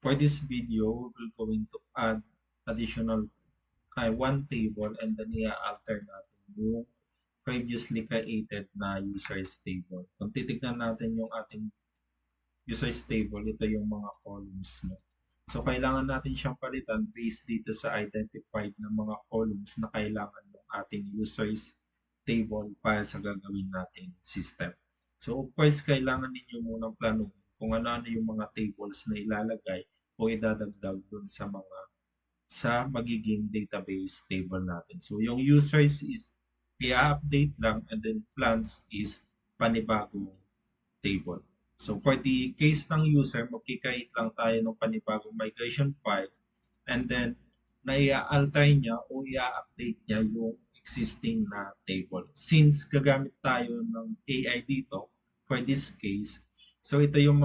For this video, we're going to add additional one table and then i-alter natin yung previously created na users table. Kung titignan natin yung ating users table, ito yung mga columns mo. So, kailangan natin siyang palitan based dito sa identified na mga columns na kailangan ng ating users table para sa gagawin nating system. So, of course, kailangan ninyo munang planuhin kung ano-ano yung mga tables na ilalagay o idadagdag dun sa magiging database table natin. So, yung users is i-update lang and then plans is panibagong table. So, for the case ng user, magkikreate lang tayo ng panibagong migration file and then na-alter niya o i-update niya yung existing na table. Since gagamit tayo ng AI dito, for this case, so ito yung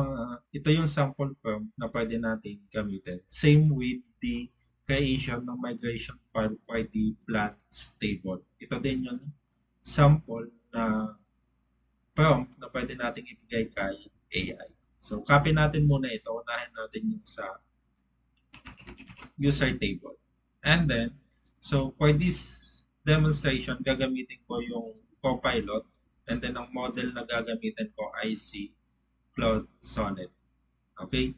sample form na pwede natin gamitin. Same with the creation ng migration file for the plants table. Ito din yung sample na prompt na pwede nating ibigay kay AI. So, copy natin muna ito. Unahin natin yung sa user table. And then, so for this demonstration, gagamitin ko yung Copilot. And then, ang model na gagamitin ko ay si Claude Sonnet. Okay?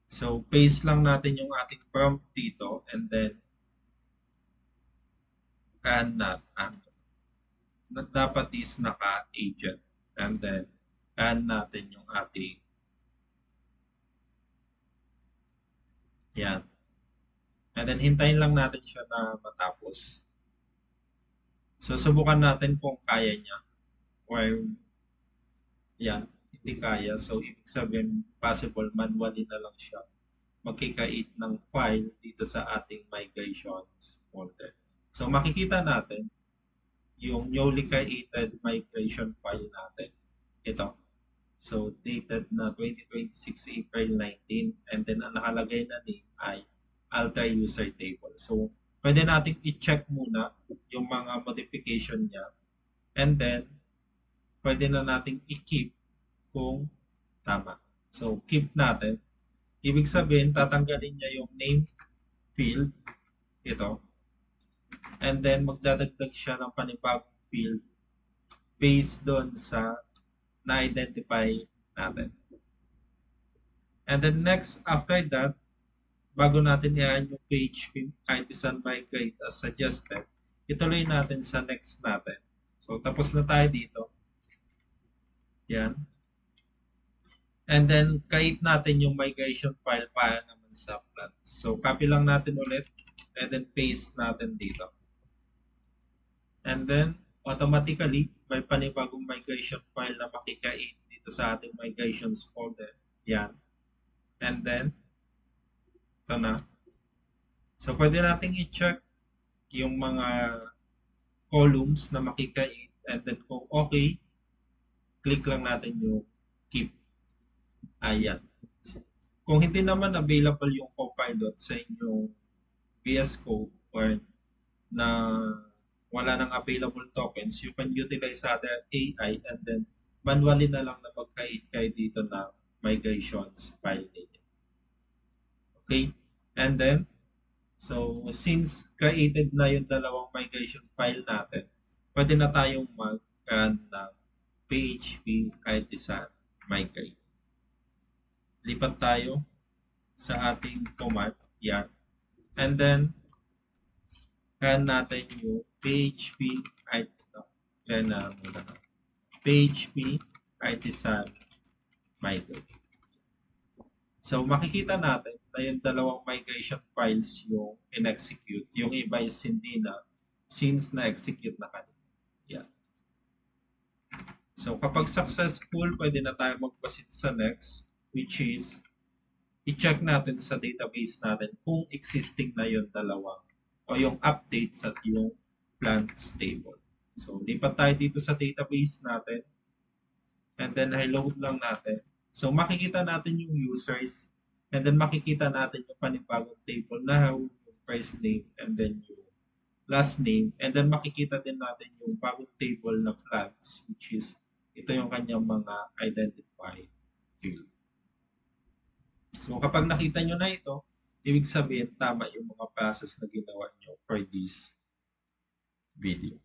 So, paste lang natin yung ating prompt dito. And then, dapat is naka-agent. And then, natin yung ating yan. And then, hintayin lang natin siya na matapos. So, subukan natin kung kaya niya. Or, yan, hindi kaya. So, ibig sabihin, possible, manually na lang siya magkikreate ng file dito sa ating migrations folder. So, makikita natin yung newly created migration file natin. Ito. So, dated na 2026 April 19. And then, ang nakalagay na name ay alter user table. So, pwede natin i-check muna yung mga modification niya. And then, pwede na natin i-keep kung tama. So, keep natin. Ibig sabihin, tatanggalin niya yung name field. Ito. And then, magdadagdag siya ng panibagong field based doon sa na-identify natin. And then next, after that, bago natin i-add yung PHP artisan migrate as suggested, ituloy natin sa next natin. So, tapos na tayo dito. Yan. And then, create natin yung migration file para naman sa plan. So, copy lang natin ulit and then paste natin dito. And then, automatically, may panibagong migration file na makikreate dito sa ating migrations folder. Yan. And then, ito na. So, pwede nating i-check yung mga columns na makikreate. And then, kung okay, click lang natin yung keep. Ayan. Kung hindi naman available yung Copilot sa inyong VS Code or na wala nang available tokens, you can utilize other AI and then manually na lang na mag-create kayo dito ng migrations file ninyo. Okay? And then, so since created na yung dalawang migration file natin, pwede na tayong mag-run ng PHP artisan migrate. Lipat tayo sa ating command. Yan. And then, run natin yung PHP PHP artisan migrate. So, makikita natin na yung dalawang migration files yung in-execute. Yung iba is hindi na since na-execute na kanina. Yan. So, kapag successful, pwede na tayo mag-proceed sa next, which is i-check natin sa database natin kung existing na yung dalawang o yung updates at yung plants table. So, lipat tayo dito sa database natin and then i-load lang natin. So, makikita natin yung users and then makikita natin yung panibagong table na yung first name and then yung last name and then makikita din natin yung bagong table na plants which is ito yung kanyang mga identified field. So kapag nakita nyo na ito, ibig sabihin tama yung mga process na ginawa nyo for this video.